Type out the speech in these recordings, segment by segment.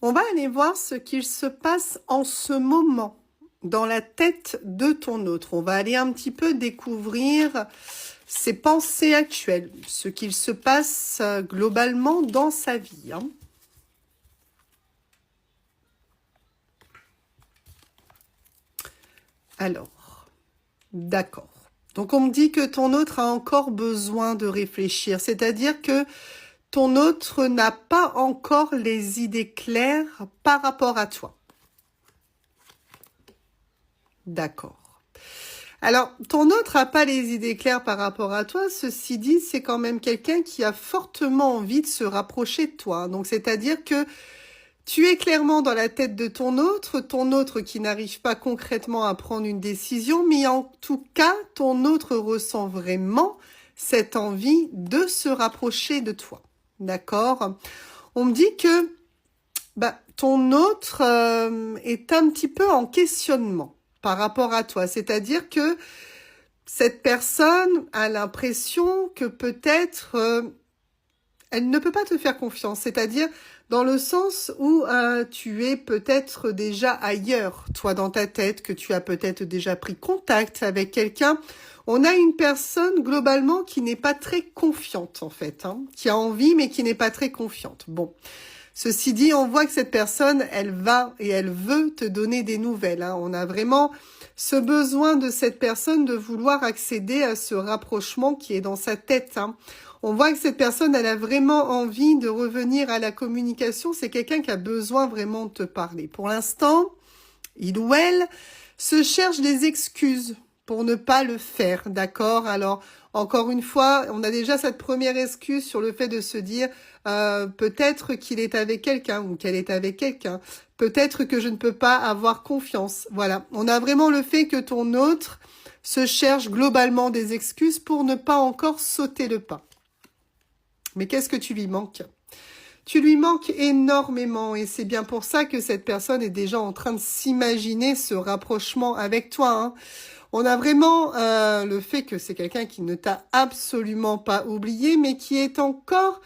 On va aller voir ce qu'il se passe en ce moment dans la tête de ton autre. On va aller un petit peu découvrir ses pensées actuelles, ce qu'il se passe globalement dans sa vie. Alors, d'accord. Donc on me dit que ton autre a encore besoin de réfléchir, c'est-à-dire que ton autre n'a pas encore les idées claires par rapport à toi. D'accord. Alors, ton autre n'a pas les idées claires par rapport à toi. Ceci dit, c'est quand même quelqu'un qui a fortement envie de se rapprocher de toi. Donc, c'est-à-dire que tu es clairement dans la tête de ton autre qui n'arrive pas concrètement à prendre une décision, mais en tout cas, ton autre ressent vraiment cette envie de se rapprocher de toi. D'accord? On me dit que ton autre est un petit peu en questionnement par rapport à toi. C'est-à-dire que cette personne a l'impression que peut-être elle ne peut pas te faire confiance. C'est-à-dire dans le sens où tu es peut-être déjà ailleurs, toi dans ta tête, que tu as peut-être déjà pris contact avec quelqu'un. On a une personne globalement qui n'est pas très confiante en fait, qui a envie mais qui n'est pas très confiante. Bon, ceci dit, on voit que cette personne, elle va et elle veut te donner des nouvelles. On a vraiment ce besoin de cette personne de vouloir accéder à ce rapprochement qui est dans sa tête. On voit que cette personne, elle a vraiment envie de revenir à la communication. C'est quelqu'un qui a besoin vraiment de te parler. Pour l'instant, il ou elle se cherche des excuses pour ne pas le faire, d'accord? Alors, encore une fois, on a déjà cette première excuse sur le fait de se dire peut-être qu'il est avec quelqu'un ou qu'elle est avec quelqu'un. Peut-être que je ne peux pas avoir confiance. Voilà, on a vraiment le fait que ton autre se cherche globalement des excuses pour ne pas encore sauter le pas. Mais qu'est-ce que tu lui manques? Tu lui manques énormément et c'est bien pour ça que cette personne est déjà en train de s'imaginer ce rapprochement avec toi. On a vraiment le fait que c'est quelqu'un qui ne t'a absolument pas oublié, mais qui est encore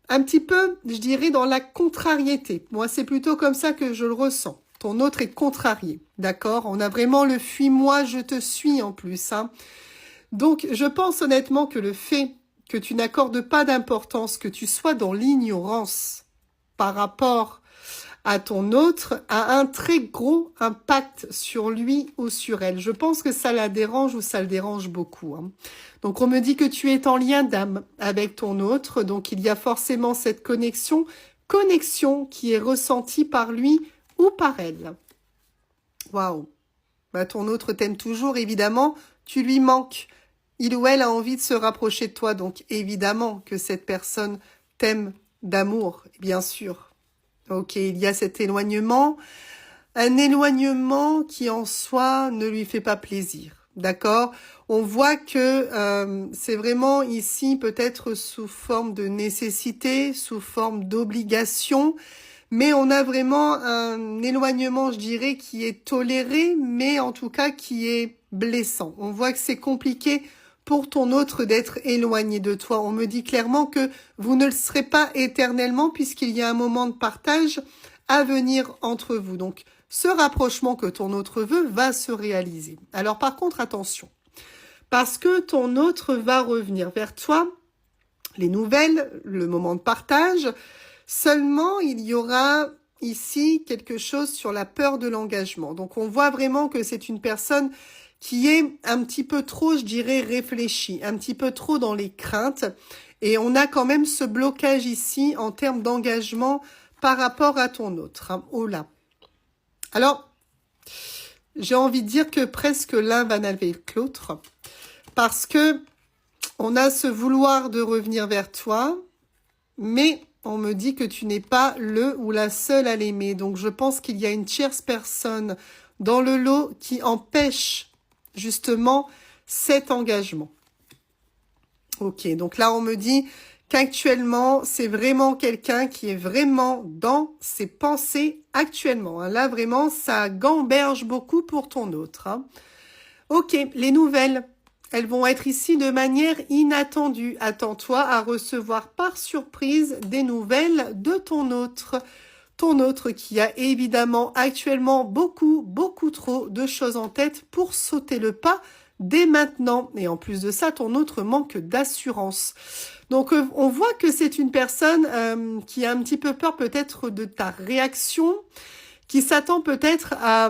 un petit peu, je dirais, dans la contrariété. Moi, c'est plutôt comme ça que je le ressens. Ton autre est contrarié, d'accord? On a vraiment le fuis-moi, je te suis en plus. Donc, je pense honnêtement que le fait que tu n'accordes pas d'importance, que tu sois dans l'ignorance par rapport à ton autre, a un très gros impact sur lui ou sur elle. Je pense que ça la dérange ou ça le dérange beaucoup. Donc, on me dit que tu es en lien d'âme avec ton autre. Donc, il y a forcément cette connexion qui est ressentie par lui ou par elle. Waouh! Ton autre t'aime toujours, évidemment. Tu lui manques. Il ou elle a envie de se rapprocher de toi. Donc, évidemment que cette personne t'aime d'amour, bien sûr. Ok, il y a cet éloignement, un éloignement qui en soi ne lui fait pas plaisir, d'accord? On voit que c'est vraiment ici peut-être sous forme de nécessité, sous forme d'obligation, mais on a vraiment un éloignement, je dirais, qui est toléré, mais en tout cas qui est blessant. On voit que c'est compliqué pour ton autre d'être éloigné de toi. On me dit clairement que vous ne le serez pas éternellement puisqu'il y a un moment de partage à venir entre vous. Donc, ce rapprochement que ton autre veut va se réaliser. Alors, par contre, attention, parce que ton autre va revenir vers toi, les nouvelles, le moment de partage, seulement il y aura ici quelque chose sur la peur de l'engagement. Donc, on voit vraiment que c'est une personne qui est un petit peu trop, je dirais, réfléchi, un petit peu trop dans les craintes. Et on a quand même ce blocage ici en termes d'engagement par rapport à ton autre. Oh là. Alors, j'ai envie de dire que presque l'un va avec l'autre. Parce que on a ce vouloir de revenir vers toi, mais on me dit que tu n'es pas le ou la seule à l'aimer. Donc, je pense qu'il y a une tierce personne dans le lot qui empêche justement cet engagement. Ok, donc là on me dit qu'actuellement c'est vraiment quelqu'un qui est vraiment dans ses pensées actuellement. Là vraiment ça gamberge beaucoup pour ton autre. Ok, les nouvelles, elles vont être ici de manière inattendue. Attends-toi à recevoir par surprise des nouvelles de ton autre. ton autre qui a évidemment actuellement beaucoup trop de choses en tête pour sauter le pas dès maintenant. Et en plus de ça, ton autre manque d'assurance. Donc, on voit que c'est une personne qui a un petit peu peur peut-être de ta réaction, qui s'attend peut-être à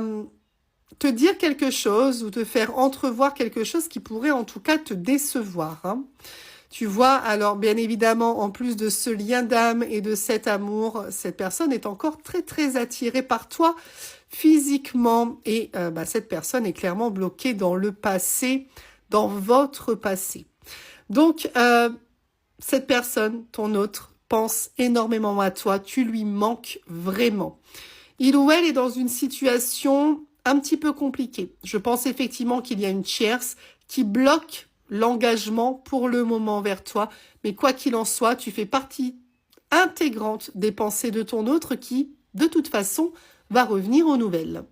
te dire quelque chose ou te faire entrevoir quelque chose qui pourrait en tout cas te décevoir, hein. Tu vois, alors bien évidemment, en plus de ce lien d'âme et de cet amour, cette personne est encore très attirée par toi physiquement. Et cette personne est clairement bloquée dans le passé, dans votre passé. Donc, cette personne, ton autre, pense énormément à toi. Tu lui manques vraiment. Il ou elle est dans une situation un petit peu compliquée. Je pense effectivement qu'il y a une tierce qui bloque l'engagement pour le moment vers toi. Mais quoi qu'il en soit, tu fais partie intégrante des pensées de ton autre qui, de toute façon, va revenir aux nouvelles.